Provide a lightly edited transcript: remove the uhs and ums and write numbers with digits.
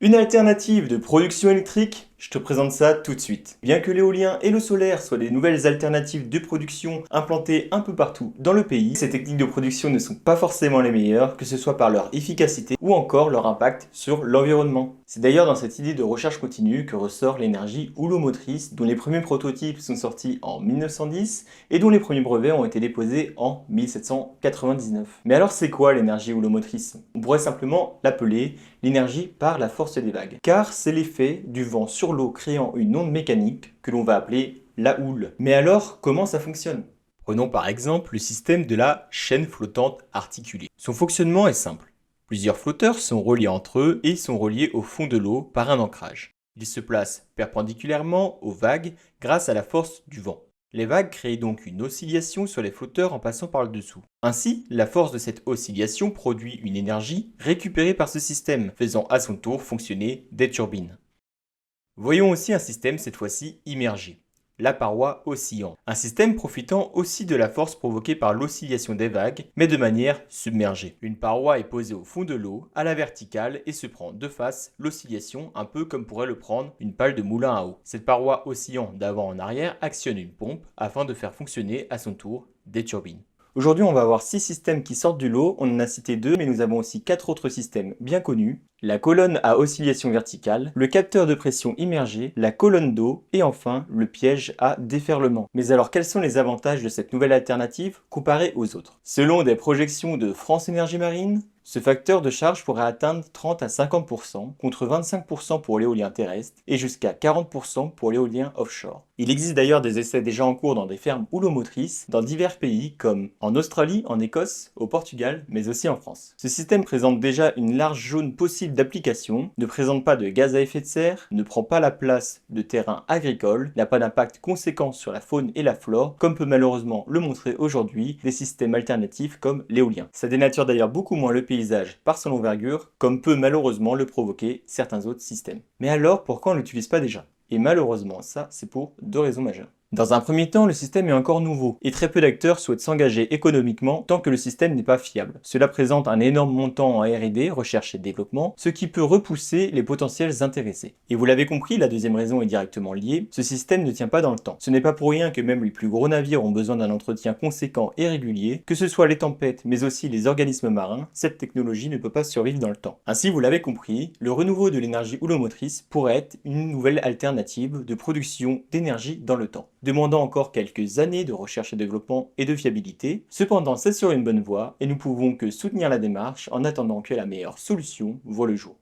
Une alternative de production électrique, je te présente ça tout de suite. Bien que l'éolien et le solaire soient des nouvelles alternatives de production implantées un peu partout dans le pays, ces techniques de production ne sont pas forcément les meilleures, que ce soit par leur efficacité ou encore leur impact sur l'environnement. C'est d'ailleurs dans cette idée de recherche continue que ressort l'énergie houlomotrice, dont les premiers prototypes sont sortis en 1910 et dont les premiers brevets ont été déposés en 1799. Mais alors c'est quoi l'énergie houlomotrice? On pourrait simplement l'appeler l'énergie par la force des vagues. Car c'est l'effet du vent sur l'eau créant une onde mécanique que l'on va appeler la houle. Mais alors, comment ça fonctionne? Prenons par exemple le système de la chaîne flottante articulée. Son fonctionnement est simple. Plusieurs flotteurs sont reliés entre eux et sont reliés au fond de l'eau par un ancrage. Ils se placent perpendiculairement aux vagues grâce à la force du vent. Les vagues créent donc une oscillation sur les flotteurs en passant par le dessous. Ainsi, la force de cette oscillation produit une énergie récupérée par ce système, faisant à son tour fonctionner des turbines. Voyons aussi un système cette fois-ci immergé, la paroi oscillante. Un système profitant aussi de la force provoquée par l'oscillation des vagues, mais de manière submergée. Une paroi est posée au fond de l'eau, à la verticale, et se prend de face l'oscillation, un peu comme pourrait le prendre une pale de moulin à eau. Cette paroi oscillant d'avant en arrière actionne une pompe afin de faire fonctionner à son tour des turbines. Aujourd'hui, on va avoir 6 systèmes qui sortent du lot. On en a cité 2, mais nous avons aussi 4 autres systèmes bien connus. La colonne à oscillation verticale, le capteur de pression immergé, la colonne d'eau et enfin le piège à déferlement. Mais alors quels sont les avantages de cette nouvelle alternative comparée aux autres? Selon des projections de France Énergie Marine, ce facteur de charge pourrait atteindre 30 à 50% contre 25% pour l'éolien terrestre et jusqu'à 40% pour l'éolien offshore. Il existe d'ailleurs des essais déjà en cours dans des fermes houlomotrices dans divers pays comme en Australie, en Écosse, au Portugal, mais aussi en France. Ce système présente déjà une large zone possible d'application, ne présente pas de gaz à effet de serre, ne prend pas la place de terrains agricoles, n'a pas d'impact conséquent sur la faune et la flore, comme peut malheureusement le montrer aujourd'hui des systèmes alternatifs comme l'éolien. Ça dénature d'ailleurs beaucoup moins le paysage par son envergure, comme peut malheureusement le provoquer certains autres systèmes. Mais alors, pourquoi on ne l'utilise pas déjà? Et malheureusement, ça, c'est pour 2 raisons majeures. Dans un premier temps, le système est encore nouveau, et très peu d'acteurs souhaitent s'engager économiquement tant que le système n'est pas fiable. Cela présente un énorme montant en R&D, recherche et développement, ce qui peut repousser les potentiels intéressés. Et vous l'avez compris, la deuxième raison est directement liée, ce système ne tient pas dans le temps. Ce n'est pas pour rien que même les plus gros navires ont besoin d'un entretien conséquent et régulier, que ce soit les tempêtes, mais aussi les organismes marins, cette technologie ne peut pas survivre dans le temps. Ainsi, vous l'avez compris, le renouveau de l'énergie houlomotrice pourrait être une nouvelle alternative de production d'énergie dans le temps, demandant encore quelques années de recherche et développement et de fiabilité. Cependant, c'est sur une bonne voie et nous pouvons que soutenir la démarche en attendant que la meilleure solution voie le jour.